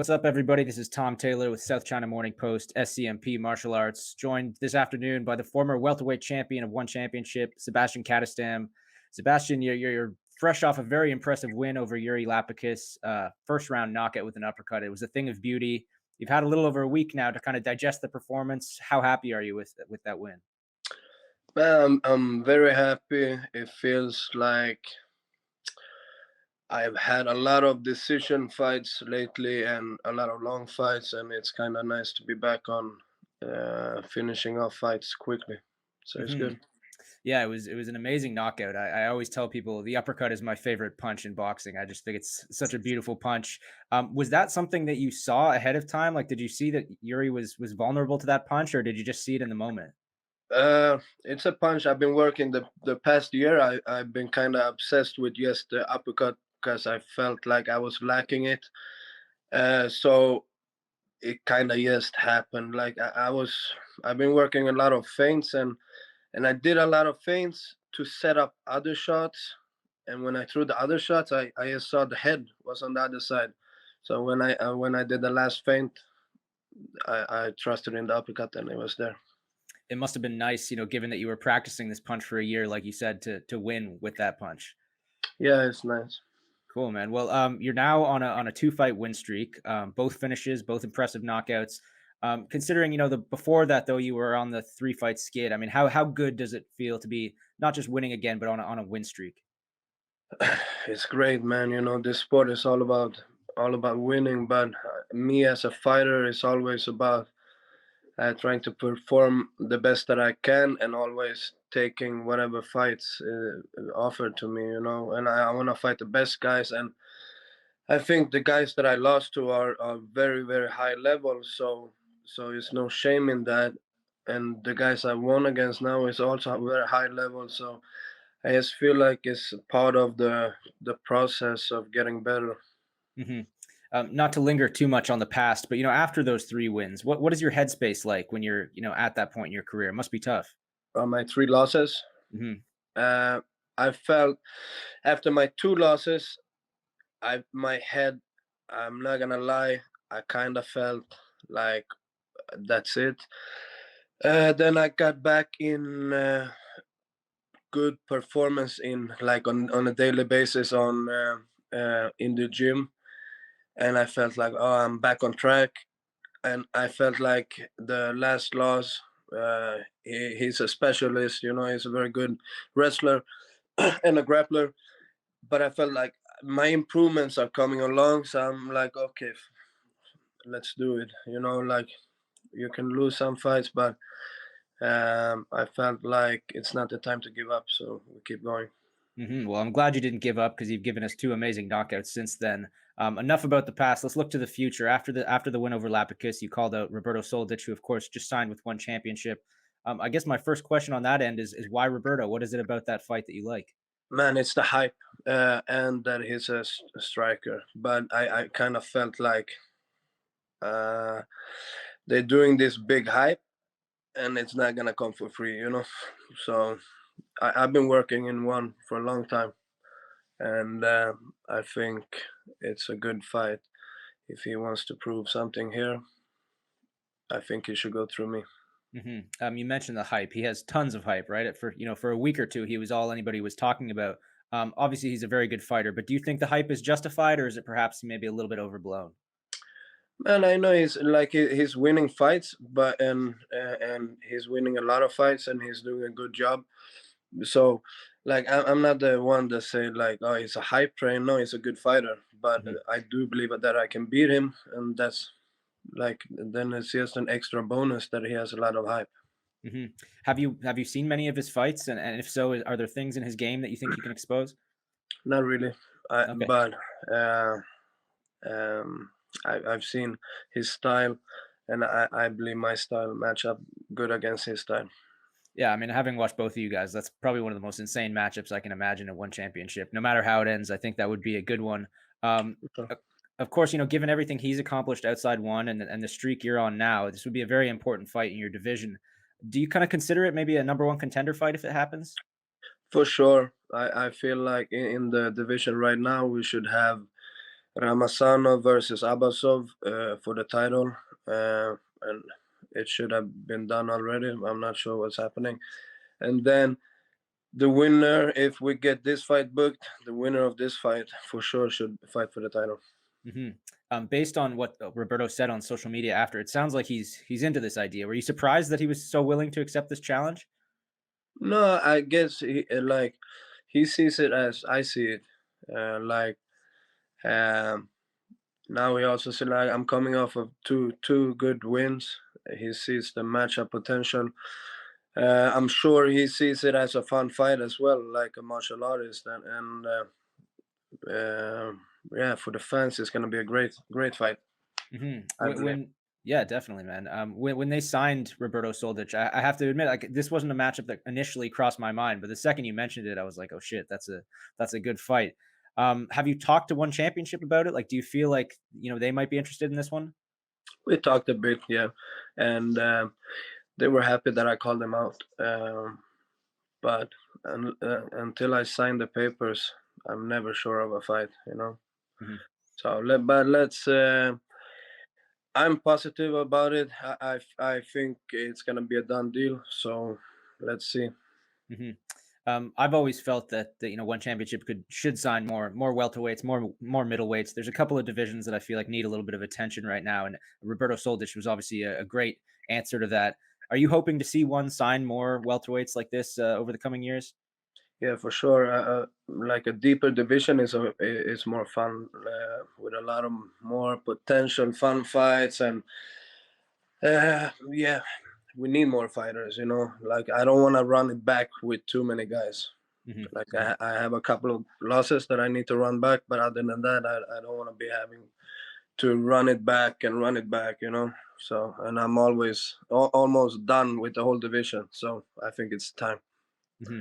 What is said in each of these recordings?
What's up, everybody? This is Tom Taylor with South China Morning Post, SCMP Martial Arts, joined this afternoon by the former welterweight champion of one championship, Zebaztian Kadestam. Sebastian, you're fresh off a very impressive win over Iuri Lapicus, first round knockout with an uppercut. It was a thing of beauty. You've had a little over a week now to kind of digest the performance. How happy are you with that win? I'm very happy. It feels like I've had a lot of decision fights lately and a lot of long fights, and it's kind of nice to be back on finishing off fights quickly. So it's hmm good. Yeah, it was an amazing knockout. I always tell people the uppercut is my favorite punch in boxing. I just think it's such a beautiful punch. Was that something that you saw ahead of time? Like, did you see that Yuri was vulnerable to that punch, or did you just see it in the moment? It's a punch. I've been working the past year. I've been kind of obsessed with just the uppercut because I felt like I was lacking it. So it kind of just happened. Like I've been working a lot of feints and I did a lot of feints to set up other shots. And when I threw the other shots, I just saw the head was on the other side. So when I did the last feint, I trusted in the uppercut and it was there. It must have been nice, given that you were practicing this punch for a year, like you said, to win with that punch. Yeah, it's nice. Cool, man. Well, you're now on a two fight win streak, both finishes, both impressive knockouts. Considering the before that though you were on the three fight skid. I mean, how good does it feel to be not just winning again, but on a win streak? It's great, man. This sport is all about winning, but me as a fighter is always about trying to perform the best that I can and always taking whatever fights offered to me, and I want to fight the best guys. And I think the guys that I lost to are very, very high level. So it's no shame in that. And the guys I won against now is also very high level. So I just feel like it's part of the process of getting better. hmm Not to linger too much on the past, but after those three wins, what is your headspace like when you're at that point in your career? It must be tough. On my three losses, hmm uh, I felt after my two losses, my head. I'm not gonna lie, I kind of felt like that's it. Then I got back in good performance in like on a daily basis on in the gym, and I felt like, oh, I'm back on track. And I felt like the last loss. He's a specialist, he's a very good wrestler and a grappler. But I felt like my improvements are coming along, so I'm like, okay, let's do it. Like you can lose some fights, but I felt like it's not the time to give up, so we keep going. Well, I'm glad you didn't give up because you've given us two amazing knockouts since then. Enough about the past. Let's look to the future. After the win over Lapicus, you called out Roberto Soldic, who of course just signed with one championship. I guess my first question on that end is why Roberto? What is it about that fight that you like? Man, it's the hype and that he's a striker. But I kind of felt like uh, they're doing this big hype and it's not gonna come for free. So I've been working in one for a long time, and I think it's a good fight. If he wants to prove something here, I think he should go through me. You mentioned the hype. He has tons of hype, right? For a week or two, he was all anybody was talking about. Obviously, he's a very good fighter, but do you think the hype is justified, or is it perhaps maybe a little bit overblown? Man, I know he's like he's winning fights, but and he's winning a lot of fights, and he's doing a good job. So, like, I'm not the one that say like, oh, he's a hype train. No, he's a good fighter, but Mhm. I do believe that I can beat him, and that's like then it's just an extra bonus that he has a lot of hype. hmm Have you seen many of his fights, and if so, are there things in his game that you think you can expose? Not really, Okay. but uh, um, I've seen his style, and I believe my style match up good against his style. Yeah, I mean, having watched both of you guys, that's probably one of the most insane matchups I can imagine in one championship. No matter how it ends, I think that would be a good one. Um, So, o- of course, given everything he's accomplished outside one and the streak you're on now, this would be a very important fight in your division. Do you kind of consider it maybe a number one contender fight if it happens? for sure, I feel like in the division right now we should have Ramazanov versus Abasov for the title, and it should have been done already. I'm not sure what's happening. And then the winner, if we get this fight booked, the winner of this fight for sure should fight for the title. Based on what Roberto said on social media after, it sounds like he's into this idea. Were you surprised that he was so willing to accept this challenge? No, I guess he sees it as I see it. Like um, now he also said like I'm coming off of two good wins. He sees the matchup potential. I'm sure he sees it as a fun fight as well, like a martial artist, and yeah, for the fans, it's gonna be a great fight. I believe. Yeah, definitely, man. When they signed Roberto Soldic, I have to admit, like this wasn't a matchup that initially crossed my mind, but the second you mentioned it, I was like, oh shit, that's a good fight. Have you talked to One Championship about it? Like, do you feel like they might be interested in this one? We talked a bit, yeah, and they were happy that I called them out. But until I sign the papers, I'm never sure of a fight. hmm So, but let's. I'm positive about it. I think it's gonna be a done deal. So, let's see. hmm I've always felt that One Championship should sign more welterweights, more middleweights. There's a couple of divisions that I feel like need a little bit of attention right now, and Roberto Soldic was obviously a great answer to that. Are you hoping to see One sign more welterweights like this over the coming years? Yeah, for sure. Like a deeper division is more fun with a lot of more potential fun fights, and yeah, we need more fighters. Like I don't want to run it back with too many guys. hmm Like hmm I have a couple of losses that I need to run back, but other than that, I don't want to be having to run it back and run it back. So, and I'm always almost done with the whole division. So I think it's time. hmm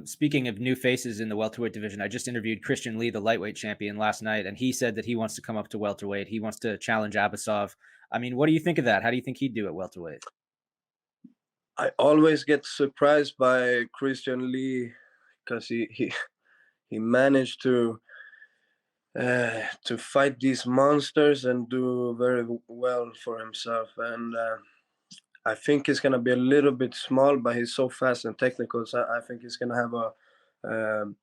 Speaking of new faces in the welterweight division, I just interviewed Christian Lee, the lightweight champion, last night, and he said that he wants to come up to welterweight. He wants to challenge Abasov. I mean, what do you think of that? How do you think he'd do at welterweight? I always get surprised by Christian Lee because he managed to fight these monsters and do very well for himself. And I think he's gonna be a little bit small, but he's so fast and technical. So I think he's gonna have um,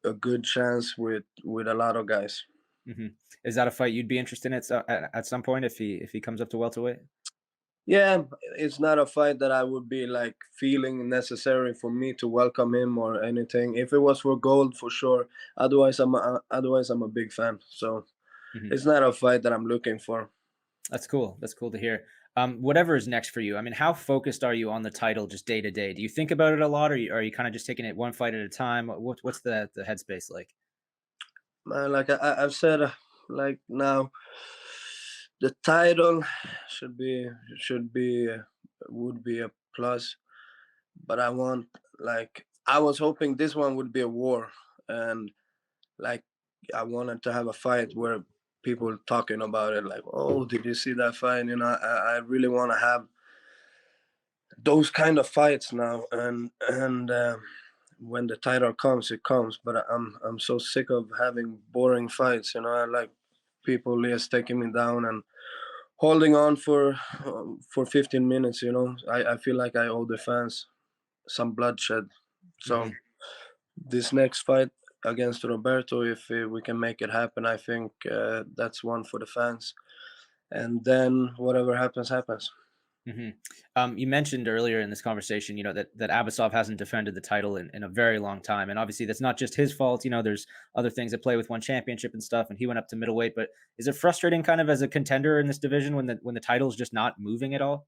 a good chance with a lot of guys. hmm Is that a fight you'd be interested in at some point if he comes up to welterweight? Yeah, it's not a fight that I would be like feeling necessary for me to welcome him or anything. If it was for gold, for sure. Otherwise I'm a big fan. So hmm it's not a fight that I'm looking for. That's cool. That's cool to hear. Whatever is next for you. I mean, how focused are you on the title just day to day? Do you think about it a lot, or are you kind of just taking it one fight at a time? What's the headspace like? Man, like I've said, like now, the title should be should be would be a plus, but I was hoping this one would be a war, and like I wanted to have a fight where people talking about it, like, oh, did you see that fight? I really want to have those kind of fights now, and when the title comes, it comes. But I'm so sick of having boring fights. I like people just taking me down and holding on for 15 minutes. I feel like I owe the fans some bloodshed. So hmm this next fight against Roberto, if we can make it happen, I think that's one for the fans. And then whatever happens, happens. hmm You mentioned earlier in this conversation, that Abasov hasn't defended the title in a very long time, and obviously that's not just his fault. There's other things that play with One Championship and stuff, and he went up to middleweight. But is it frustrating, kind of as a contender in this division, when the title's just not moving at all?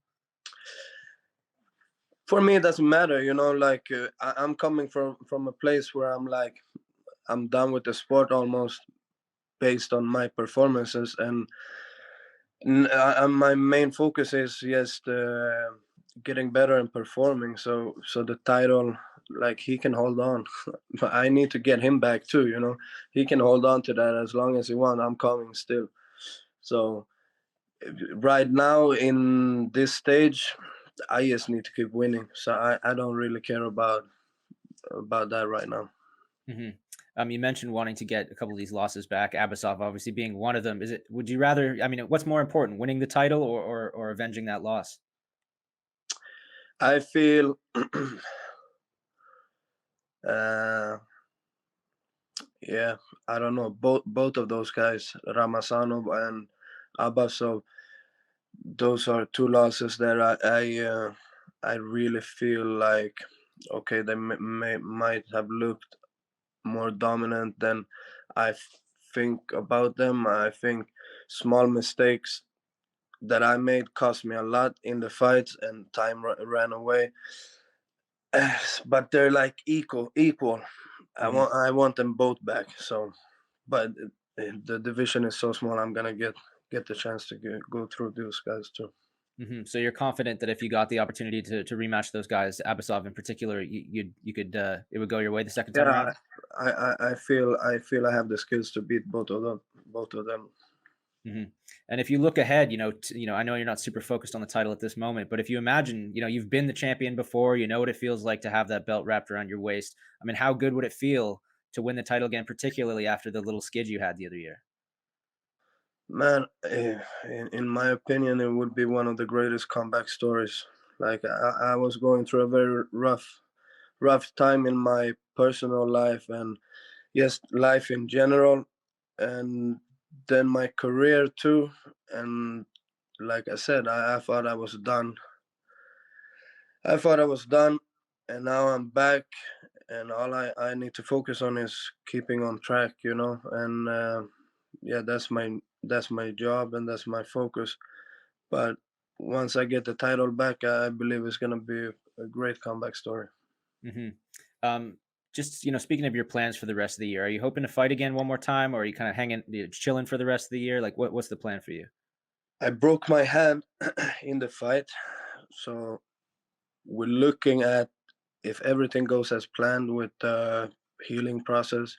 For me, it doesn't matter. Like I'm coming from a place where I'm like I'm done with the sport almost based on my performances, and my main focus is just getting better and performing. So the title, like he can hold on. But I need to get him back too. He can hold on to that as long as he wants. I'm coming still. So right now in this stage, I just need to keep winning. So I don't really care about that right now. hmm You mentioned wanting to get a couple of these losses back. Abasov obviously being one of them. Is it? Would you rather? I mean, what's more important, winning the title or avenging that loss? I feel uh, yeah, I don't know. Both of those guys, Ramazanov and Abasov, those are two losses that I really feel like okay, they might have looked more dominant than I think about them. I think small mistakes that I made cost me a lot in the fights, and time ran away. But they're like equal. Mhm. I want them both back. So, but the division is so small. I'm gonna get the chance to go through those guys too. So you're confident that if you got the opportunity to rematch those guys, Abasov in particular, you could it would go your way the second time Yeah, around. I feel I have the skills to beat both of them. hmm And if you look ahead, I know you're not super focused on the title at this moment, but if you imagine, you've been the champion before, you know what it feels like to have that belt wrapped around your waist. I mean, how good would it feel to win the title again, particularly after the little skid you had the other year? Man, in my opinion, it would be one of the greatest comeback stories. Like I was going through a very rough time in my personal life and yes, life in general, and then my career too. And like I said, I thought I was done. I thought I was done, and now I'm back, and all I need to focus on is keeping on track, And yeah, that's my job and that's my focus. But once I get the title back, I believe it's gonna be a great comeback story. hmm Um, just speaking of your plans for the rest of the year, are you hoping to fight again one more time, or are you kind of chilling for the rest of the year? Like, what's the plan for you? I broke my hand in the fight, so we're looking at if everything goes as planned with the healing process.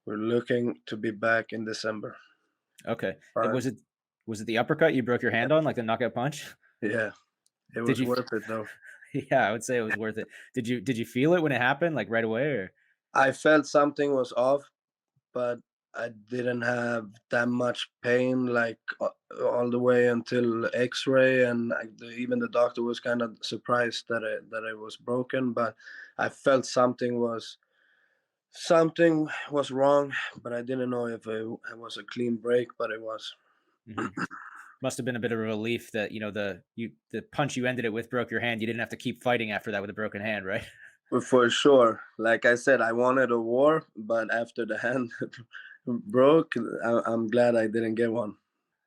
We're looking to be back in December. Okay, But was it the uppercut you broke your hand on, like the knockout punch? yeah, it Did was you? worth it though. Yeah, I would say it was worth it. Did you feel it when it happened, like right away, or? I felt something was off, but I didn't have that much pain, like all the way until X-ray, and even the doctor was kind of surprised that it was broken. But I felt something was wrong, but I didn't know if it was a clean break, but it was. hmm Must have been a bit of a relief that the punch you ended it with broke your hand. You didn't have to keep fighting after that with a broken hand, right? For sure. Like I said, I wanted a war, but after the hand broke, I'm glad I didn't get one.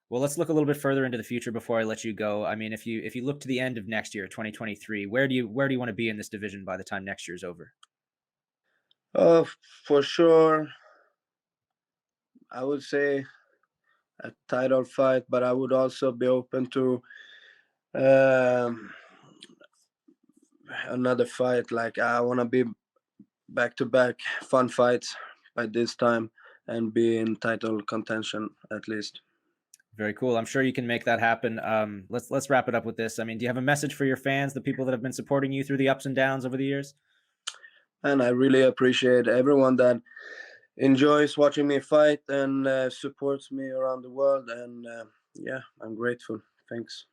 Well, let's look a little bit further into the future before I let you go. I mean, if you look to the end of next year, 2023, where do you want to be in this division by the time next year's over? Oh, for sure. I would say a title fight, but I would also be open to um, another fight. Like I want to be back to back fun fights by this time and be in title contention at least. Very cool. I'm sure you can make that happen. Let's wrap it up with this. I mean, do you have a message for your fans, the people that have been supporting you through the ups and downs over the years? And I really appreciate everyone that enjoys watching me fight and supports me around the world. And yeah, I'm grateful. Thanks.